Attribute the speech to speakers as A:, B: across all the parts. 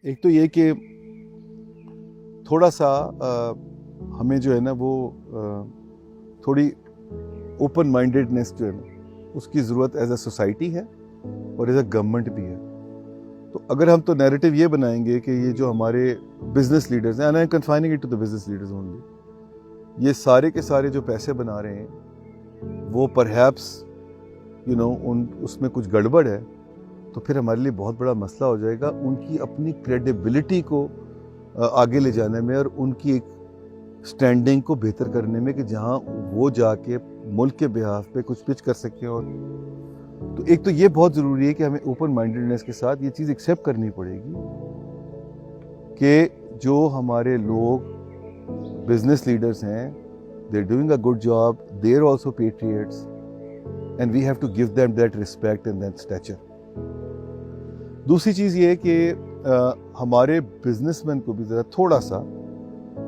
A: ایک تو یہ کہ تھوڑا سا ہمیں جو ہے نا وہ تھوڑی اوپن مائنڈیڈنیس جو ہے نا اس کی ضرورت ایز اے سوسائٹی ہے اور ایز اے گورنمنٹ بھی ہے. تو اگر ہم تو نیریٹو یہ بنائیں گے کہ یہ جو ہمارے بزنس لیڈرز ہیں, and confining it to the business leaders only, یہ سارے کے سارے جو پیسے بنا رہے ہیں وہ پرہیپس اس میں کچھ گڑبڑ ہے, تو پھر ہمارے لیے بہت بڑا مسئلہ ہو جائے گا ان کی اپنی کریڈیبلٹی کو آگے لے جانے میں اور ان کی ایک سٹینڈنگ کو بہتر کرنے میں, کہ جہاں وہ جا کے ملک کے بہاف پہ کچھ پچ کر سکیں. اور تو ایک تو یہ بہت ضروری ہے کہ ہمیں اوپن مائنڈیڈنیس کے ساتھ یہ چیز ایکسیپٹ کرنی پڑے گی کہ جو ہمارے لوگ بزنس لیڈرز ہیں, they are doing a good job, they are also patriots, and we have to give them that respect and that stature. دوسری چیز یہ ہے کہ ہمارے بزنس مین کو بھی ذرا تھوڑا سا,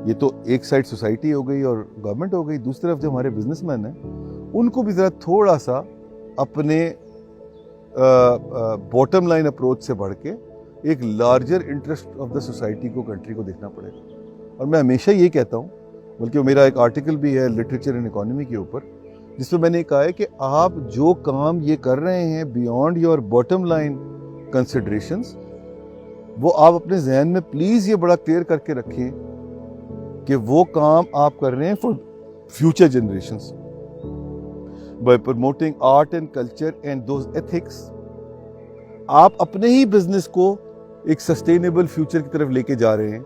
A: یہ تو ایک سائڈ سوسائٹی ہو گئی اور گورنمنٹ ہو گئی, دوسری طرف جو ہمارے بزنس مین ہیں ان کو بھی ذرا تھوڑا سا اپنے باٹم لائن اپروچ سے بڑھ کے ایک larger interest of the society کو, کنٹری کو دیکھنا پڑے گا. اور میں ہمیشہ یہ کہتا ہوں, بلکہ میرا ایک آرٹیکل بھی ہے لٹریچر اینڈ اکانومی کے اوپر, جس میں نے کہا ہے کہ آپ جو کام یہ کر رہے ہیں beyond your bottom line considerations, وہ آپ اپنے ذہن میں پلیز یہ بڑا کلیئر کر کے رکھیں کہ وہ کام آپ کر رہے ہیں for future generations, by promoting art and culture and those ethics. آپ اپنے ہی بزنس کو ایک سسٹینیبل فیوچر کی طرف لے کے جا رہے ہیں,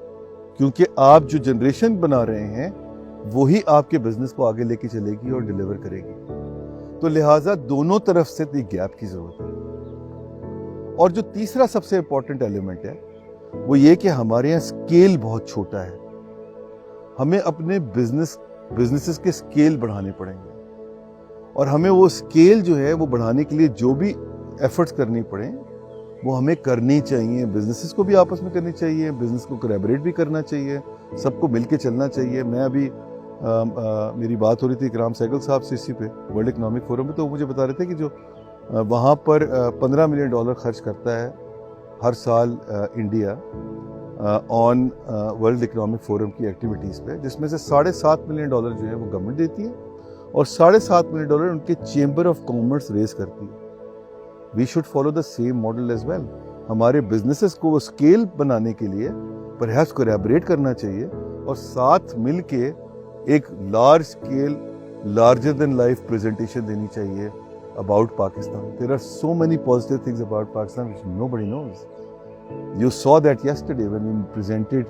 A: کیونکہ آپ جو جنریشن بنا رہے ہیں وہی آپ کے بزنس کو آگے لے کے چلے گی اور ڈیلیور کرے گی. تو لہٰذا دونوں طرف سے ایک گیپ کی ضرورت ہے. اور جو تیسرا سب سے امپورٹنٹ ایلیمنٹ ہے وہ یہ کہ ہمارے یہاں اسکیل بہت چھوٹا ہے. ہمیں اپنے بزنسز کے اسکیل بڑھانے پڑیں گے, اور ہمیں وہ اسکیل جو ہے وہ بڑھانے کے لیے جو بھی ایفرٹس کرنی پڑیں وہ ہمیں کرنی چاہیے. بزنسز کو بھی آپس میں کرنی چاہیے, بزنس کو کولیبریٹ بھی کرنا چاہیے, سب کو مل کے چلنا چاہیے. میں ابھی میری بات ہو رہی تھی اکرام سہگل صاحب سے اسی پہ ورلڈ اکنامک فورم پہ, تو وہ مجھے بتا رہے تھے کہ جو وہاں پر $15 ملین خرچ کرتا ہے ہر سال انڈیا آن ورلڈ اکنامک فورم کی ایکٹیویٹیز پہ, جس میں سے $7.5 ملین جو ہے وہ گورنمنٹ دیتی ہے اور $7.5 ملین ان کے چیمبر آف کامرس ریز کرتی ہے. We should follow the same model as well. ہمارے بزنسز کو وہ اسکیل بنانے کے لیے پرہیپس کولیبریٹ کرنا چاہیے اور ساتھ مل کے ایک large scale larger then life presentation دینی چاہیے about Pakistan. There are so many positive things about Pakistan which nobody knows. You saw that yesterday when we presented,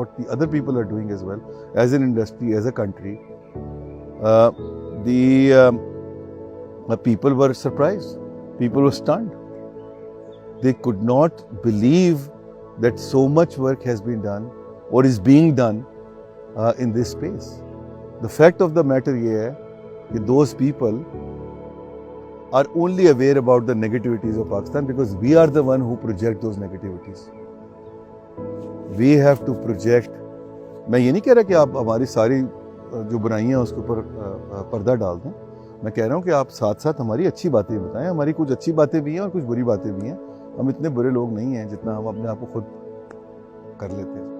A: what the other people are doing as well, as an industry, as a country. The people were surprised. People were stunned. They could not believe that so much work has been done or is being done in this space. The fact of the matter یہ ہے کہ those people are only aware about the negativities of Pakistan because we are the one who project those negativities. We have to project. میں یہ نہیں کہہ رہا کہ آپ ہماری ساری جو برائیاں اس کے اوپر پردہ ڈال دیں, میں کہہ رہا ہوں کہ آپ ساتھ ساتھ ہماری اچھی باتیں بتائیں. ہماری کچھ اچھی باتیں بھی ہیں اور کچھ بری باتیں بھی ہیں. ہم اتنے برے لوگ نہیں ہیں جتنا ہم اپنے آپ کو خود کر لیتے ہیں.